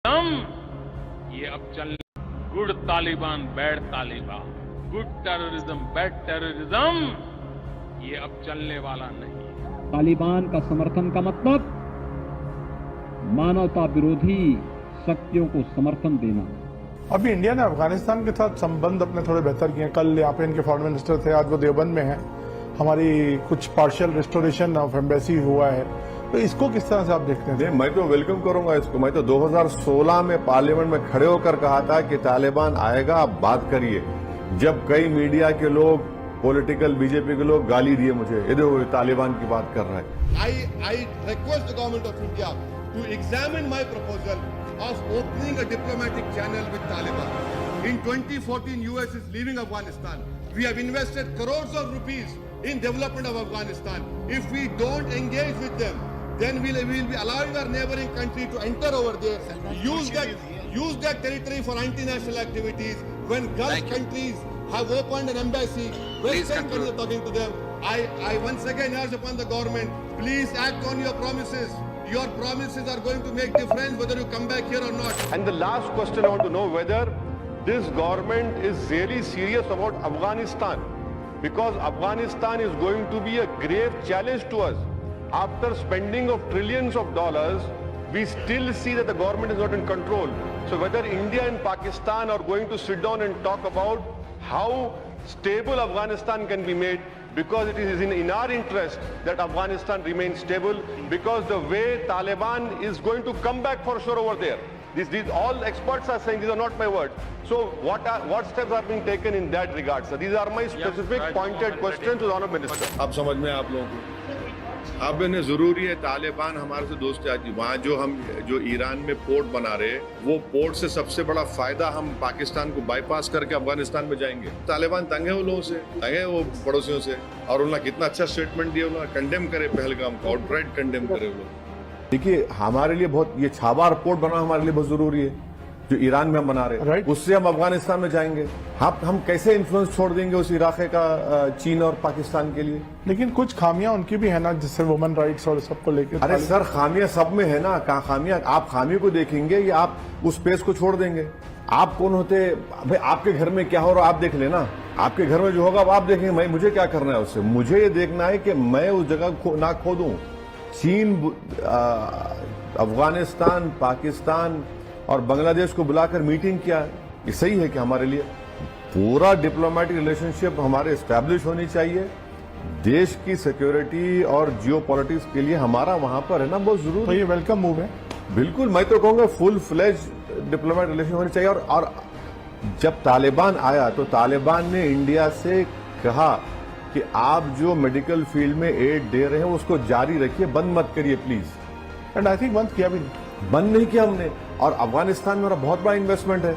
हम ये अब चल good Taliban bad Taliban, good terrorism bad terrorism, ये अब चलने वाला नहीं। तालिबान का समर्थन का मतलब मानवता विरोधी शक्तियों को समर्थन देना। अभी इंडिया ने अफगानिस्तान के साथ संबंध अपने थोड़े बेहतर किए। कल यहाँ पे इनके फॉरेन मिनिस्टर थे, आज वो देवबंद में हैं। हमारी कुछ पार्शियल रिस्टोरेशन ऑफ एम्बेसी हुआ है, तो इसको किस तरह से आप देखते हैं? मैं तो वेलकम करूंगा इसको। मैं तो 2016 में पार्लियामेंट में खड़े होकर कहा था कि तालिबान आएगा, आप बात करिए। जब कई मीडिया के लोग, पॉलिटिकल बीजेपी के लोग गाली दिए मुझे, ये देखो तालिबान की बात कर रहा है। I request the government of India to examine my proposal of opening a diplomatic channel with Taliban. In 2014, US is leaving Afghanistan. We have invested crores of rupees in development of Afghanistan. If we don't engage with them, then we will be allowing our neighboring country to enter over there, use that territory for anti-national activities. When Gulf countries have opened an embassy, Western countries are talking to them. I once again urge upon the government, please act on your promises. Your promises are going to make difference whether you come back here or not. And the last question, I want to know whether this government is really serious about Afghanistan, because Afghanistan is going to be a grave challenge to us. After spending of trillions of dollars, we still see that the government is not in control. So whether India and Pakistan are going to sit down and talk about how stable Afghanistan can be made, because it is in our interest that Afghanistan remains stable, because the way Taliban is going to come back for sure over there. These all experts are saying, these are not my words. So what steps are being taken in that regard, sir? These are my specific pointed questions to the Honourable Minister. अब समझ में आप लोगों को अब इन्हें जरूरी है, तालिबान हमारे से दोस्ती आती, वहाँ जो ईरान में पोर्ट बना रहे, वो पोर्ट से सबसे बड़ा फायदा हम पाकिस्तान को बाईपास करके अफगानिस्तान में जाएंगे। तालिबान तंग है वो लोगों से, तंग है वो पड़ोसियों से, और उन्होंने कितना अच्छा स्टेटमेंट दिया, उन्होंने कंडेम करे पहलगाम को, आउटराइट कंडेम करे वो लोग। देखिए हमारे लिए बहुत, ये छाबा पोर्ट बना हमारे लिए बहुत जरूरी है, जो ईरान में हम बना रहे हैं, उससे हम अफगानिस्तान में जाएंगे। हम कैसे इन्फ्लुएंस छोड़ देंगे उस इलाके का चीन और पाकिस्तान के लिए? लेकिन कुछ खामियां उनकी भी है ना, जिससे वुमेन राइट्स और सबको लेकर। अरे सर, खामियां सब में है ना। कहाँ खामियां? आप खामी को देखेंगे या आप उस स्पेस को छोड़ देंगे? आप कौन होते भाई? आपके घर में क्या हो रहा है आप देख लेना। आपके घर में जो होगा आप देखेंगे, मुझे क्या करना है उससे? मुझे ये देखना है कि मैं उस जगह ना खो दूं। चीन, अफगानिस्तान, पाकिस्तान और बांग्लादेश को बुलाकर मीटिंग किया, ये सही है कि हमारे लिए पूरा डिप्लोमेटिक रिलेशनशिप हमारे एस्टैब्लिश होनी चाहिए। देश की सिक्योरिटी और जियो पॉलिटिक्स के लिए हमारा वहां पर है ना बहुत जरूरी। तो ये वेलकम मूव है। बिल्कुल, मैं तो कहूंगा फुल फ्लेज डिप्लोमेटिक रिलेशन होनी चाहिए। और जब तालिबान आया तो तालिबान ने इंडिया से कहा कि आप जो मेडिकल फील्ड में एड दे रहे हैं उसको जारी रखिए, बंद मत करिए प्लीज। एंड आई थिंक बंद किया भी नहीं। बंद नहीं किया हमने, और अफगानिस्तान में हमारा बहुत बड़ा इन्वेस्टमेंट है।